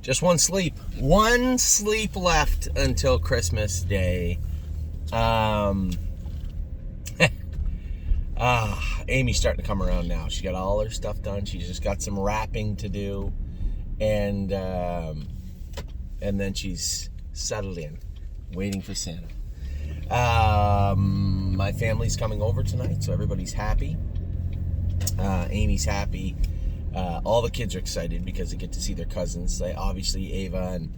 Just one sleep. One sleep left until Christmas Day. Amy's starting to come around now. She got all her stuff done. She just got some wrapping to do, and then she's settled in, waiting for Santa. My family's coming over tonight, so everybody's happy. Amy's happy. All the kids are excited because they get to see their cousins. Obviously, Ava and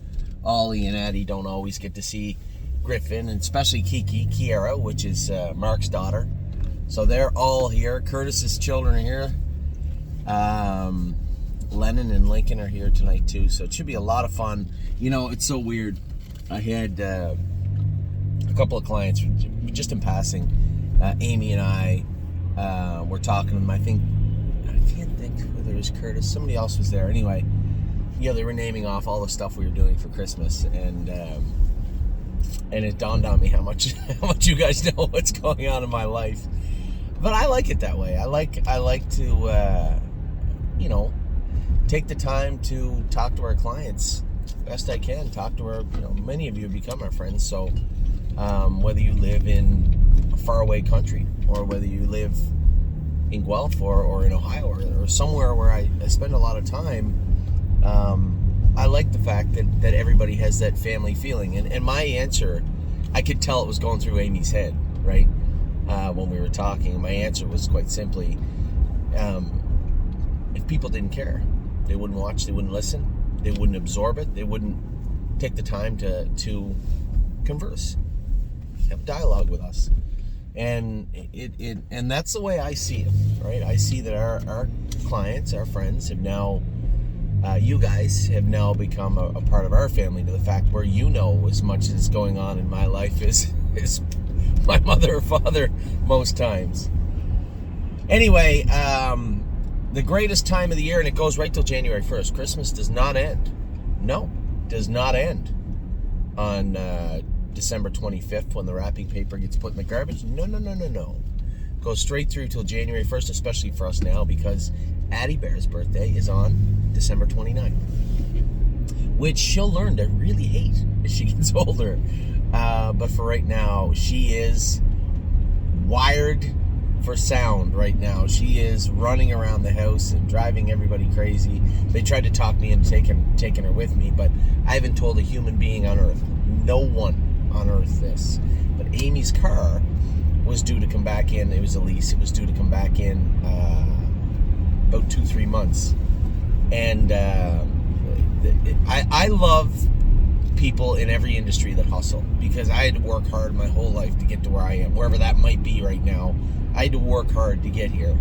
Ollie and Addie don't always get to see Griffin, and especially Kiara, which is Mark's daughter. So they're all here. Curtis's children are here. Lennon and Lincoln are here tonight too. So it should be a lot of fun. You know, it's so weird. I had a couple of clients, just in passing. Amy and I were talking to them. I can't think whether it was Curtis. Somebody else was there. Anyway, they were naming off all the stuff we were doing for Christmas, and it dawned on me how much you guys know what's going on in my life. But I like it that way. I like to, take the time to talk to our clients best I can. Talk to our, many of you have become our friends. So whether you live in a faraway country, or whether you live in Guelph or in Ohio or somewhere where I spend a lot of time, I like the fact that everybody has that family feeling. And my answer, I could tell it was going through Amy's head, right? When we were talking, my answer was quite simply, if people didn't care, they wouldn't watch, they wouldn't listen, they wouldn't absorb it, they wouldn't take the time to converse, have dialogue with us. And and that's the way I see it, right? I see that our clients, our friends have now, you guys have now become a part of our family, to the fact where as much as going on in my life is my mother or father most times. Anyway, the greatest time of the year, and it goes right till January 1st. Christmas does not end. No, does not end on December 25th when the wrapping paper gets put in the garbage. No. Goes straight through till January 1st, especially for us now, because Addie Bear's birthday is on December 29th, which she'll learn to really hate as she gets older. But for right now, she is wired for sound right now. She is running around the house and driving everybody crazy. They tried to talk me into taking her with me, but I haven't told a human being on earth, no one on earth, this. But Amy's car was due to come back in. It was a lease. It was due to come back in about 2-3 months. And I love people in every industry that hustle, because I had to work hard my whole life to get to where I am, wherever that might be right now. I had to work hard to get here,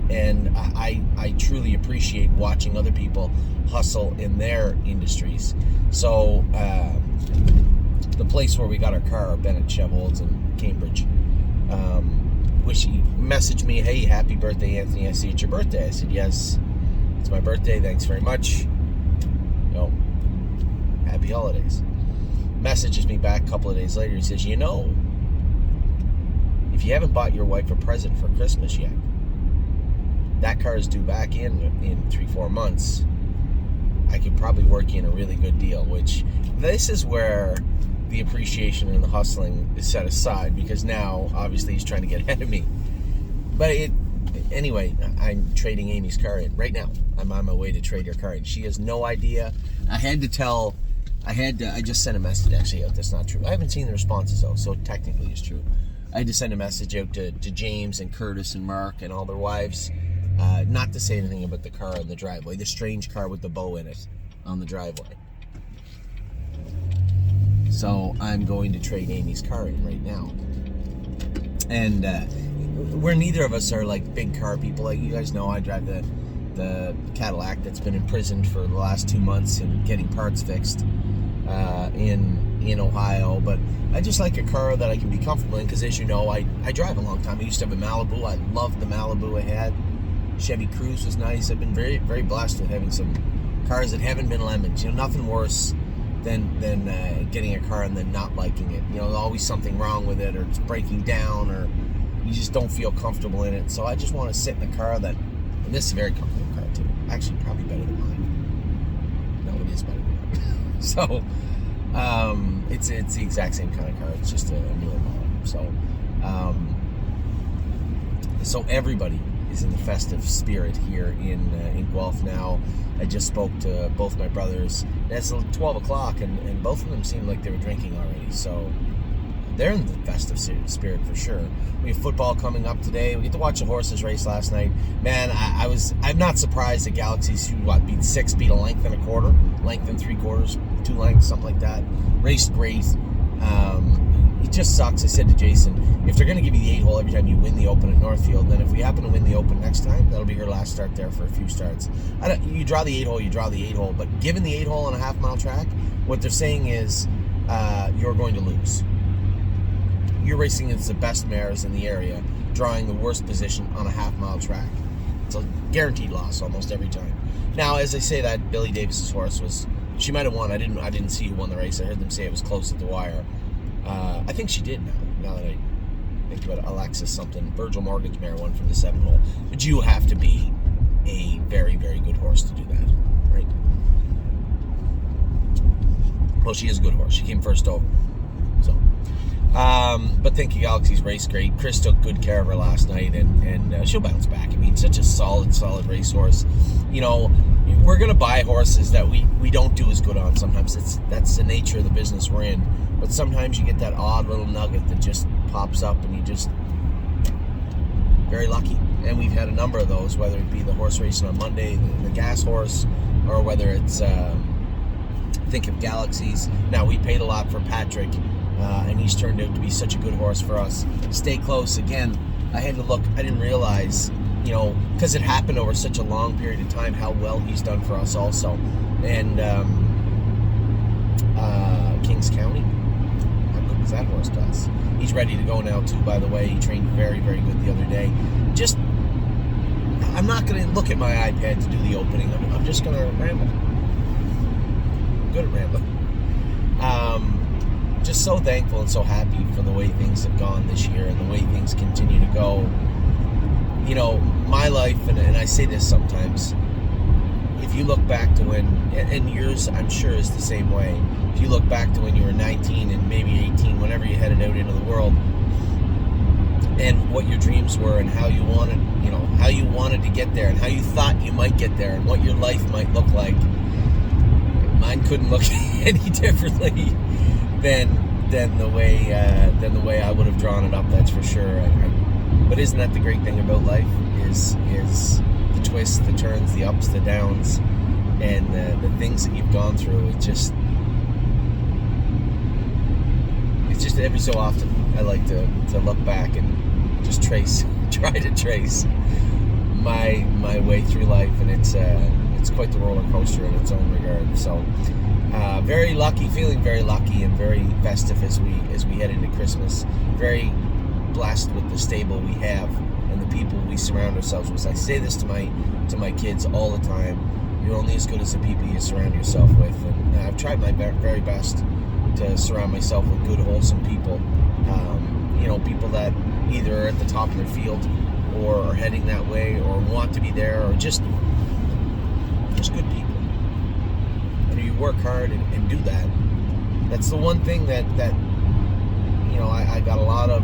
and I truly appreciate watching other people hustle in their industries. So the place where we got our car, Bennett Chevrolet in Cambridge, he messaged me, "Hey, happy birthday, Anthony, I see it's your birthday." I said, "Yes, it's my birthday, thanks very much. Happy holidays." Messages me back a couple of days later. He says, if you haven't bought your wife a present for Christmas yet, that car is due back in 3-4 months. I could probably work you in a really good deal. Which, this is where the appreciation and the hustling is set aside, because now obviously he's trying to get ahead of me. But anyway, I'm trading Amy's car in right now. I'm on my way to trade her car in. She has no idea. I just sent a message actually out. That's not true. I haven't seen the responses though, so technically it's true. I had to send a message out to James and Curtis and Mark and all their wives, not to say anything about the car in the driveway, the strange car with the bow in it on the driveway. So I'm going to trade Amy's car in right now. And where neither of us are like big car people. Like you guys know, I drive the Cadillac that's been imprisoned for the last 2 months and getting parts fixed in Ohio. But I just like a car that I can be comfortable in, because as you know, I drive a long time. I used to have a Malibu. I loved the Malibu I had. Chevy Cruze was nice. I've been very, very blessed with having some cars that haven't been lemons. Nothing worse than getting a car and then not liking it. Always something wrong with it, or it's breaking down, or you just don't feel comfortable in it. So I just want to sit in a car that, and this is a very comfortable car too. Actually, probably better than mine. No, it is better than mine. So it's the exact same kind of car. It's just a newer model. So everybody is in the festive spirit here in Guelph now. I just spoke to both my brothers. It's 12 o'clock, and both of them seemed like they were drinking already. So they're in the festive spirit for sure. We have football coming up today. We get to watch the horses race last night. Man, I'm not surprised that Galaxy's beat a length and a quarter, length and 3/4, 2 lengths, something like that. Raced great. It just sucks. I said to Jason, if they're going to give you the 8-hole every time you win the Open at Northfield, then if we happen to win the Open next time, that'll be her last start there for a few starts. You draw the 8-hole, you draw the 8-hole, but given the 8-hole on a half-mile track, what they're saying is you're going to lose. You're racing against the best mares in the area, drawing the worst position on a half-mile track. It's a guaranteed loss almost every time. Now, as I say that, Billy Davis's horse she might have won. I didn't see who won the race. I heard them say it was close at the wire. I think she did now that I think about it. Alexis something. Virgil Morgan's mare won from the 7-hole. But you have to be a very, very good horse to do that, right? Well, she is a good horse. She came first over. So, but thank you, Galaxy's race great. Chris took good care of her last night, and she'll bounce back. I mean, such a solid racehorse. You know, we're going to buy horses that we don't do as good on sometimes. That's the nature of the business we're in. But sometimes you get that odd little nugget that just pops up, and you just very lucky. And we've had a number of those, whether it be the horse racing on Monday, the gas horse, or whether it's think of Galaxies. Now, we paid a lot for Patrick, and he's turned out to be such a good horse for us. Stay close. Again, I had to look. I didn't realize, because it happened over such a long period of time, how well he's done for us also. And Kings County, how good was that horse to us? He's ready to go now, too, by the way. He trained very, very good the other day. I'm not going to look at my iPad to do the opening. I'm just going to ramble. I'm good at rambling. Just so thankful and so happy for the way things have gone this year and the way things continue to go. My life, and I say this sometimes, if you look back to when, and yours I'm sure is the same way, if you look back to when you were 19 and maybe 18, whenever you headed out into the world, and what your dreams were and how you wanted to get there and how you thought you might get there and what your life might look like, mine couldn't look any differently than the way I would have drawn it up. That's for sure. But isn't that the great thing about life? Is the twists, the turns, the ups, the downs, and the things that you've gone through. It's just every so often I like to look back and just try to trace my way through life, and it's quite the roller coaster in its own regard. So. Very lucky, feeling very lucky and very festive as we head into Christmas. Very blessed with the stable we have and the people we surround ourselves with. I say this to my kids all the time. You're only as good as the people you surround yourself with. And I've tried my very best to surround myself with good, wholesome people. People that either are at the top of their field or are heading that way or want to be there, or just good people. You work hard and do that. That's the one thing that I got a lot of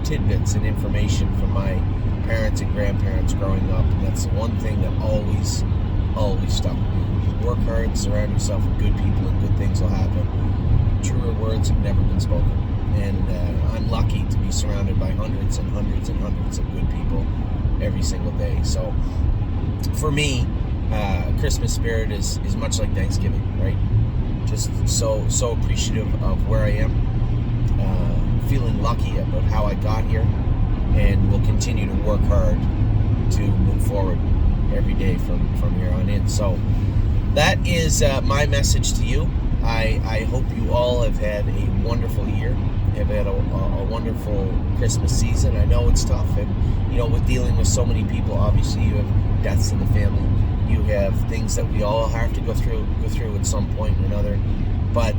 tidbits and information from my parents and grandparents growing up, and that's the one thing that always stuck with me. Work hard, surround yourself with good people, and good things will happen. Truer words have never been spoken, and I'm lucky to be surrounded by hundreds and hundreds and hundreds of good people every single day. So for me, Christmas spirit is much like Thanksgiving, right? Just so appreciative of where I am, feeling lucky about how I got here, and will continue to work hard to move forward every day from here on in. So that is my message to you. I hope you all have had a wonderful year, have had a wonderful Christmas season. I know it's tough, and with dealing with so many people, obviously you have deaths in the family. You have things that we all have to go through at some point or another. But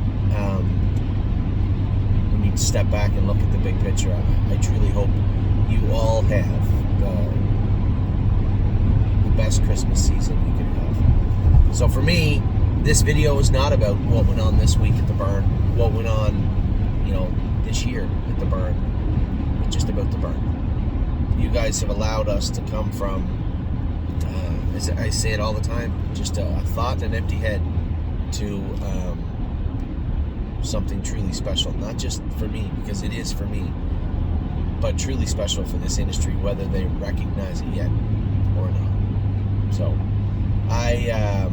we need to step back and look at the big picture. I truly hope you all have the best Christmas season you could have. So for me, This video is not about what went on this week at the barn, what went on, this year at the barn. It's just about the barn. You guys have allowed us to come from, as I say it all the time, just a thought and an empty head to something truly special. Not just for me, because it is for me, but truly special for this industry, whether they recognize it yet or not. So, I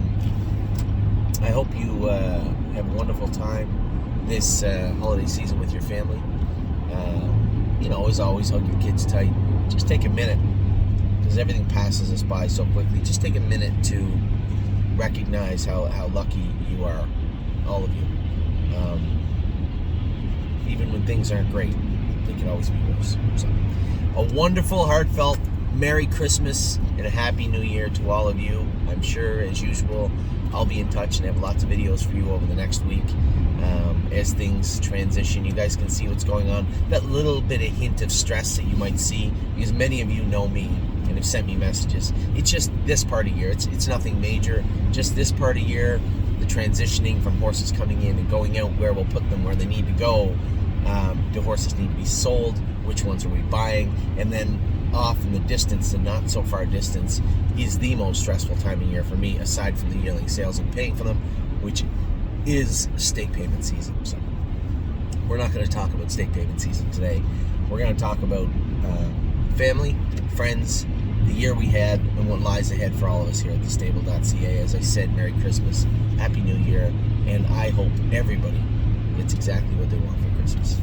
hope you have a wonderful time this holiday season with your family. As always, hug your kids tight. Just take a minute, because everything passes us by so quickly. Just take a minute to recognize how lucky you are, all of you. Even when things aren't great, they can always be worse. So, a wonderful, heartfelt Merry Christmas and a Happy New Year to all of you. I'm sure, as usual, I'll be in touch and have lots of videos for you over the next week as things transition. You guys can see what's going on. That little bit of hint of stress that you might see, because many of you know me and have sent me messages. It's just this part of year. It's nothing major. Just this part of year, the transitioning from horses coming in and going out, where we'll put them where they need to go. Do horses need to be sold? Which ones are we buying? And then off in the distance, the not so far distance, is the most stressful time of year for me, aside from the yearling sales and paying for them, which is stake payment season. So we're not going to talk about stake payment season today. We're going to talk about family, friends, the year we had, and what lies ahead for all of us here at thestable.ca. As I said, Merry Christmas, Happy New Year, and I hope everybody gets exactly what they want for Christmas.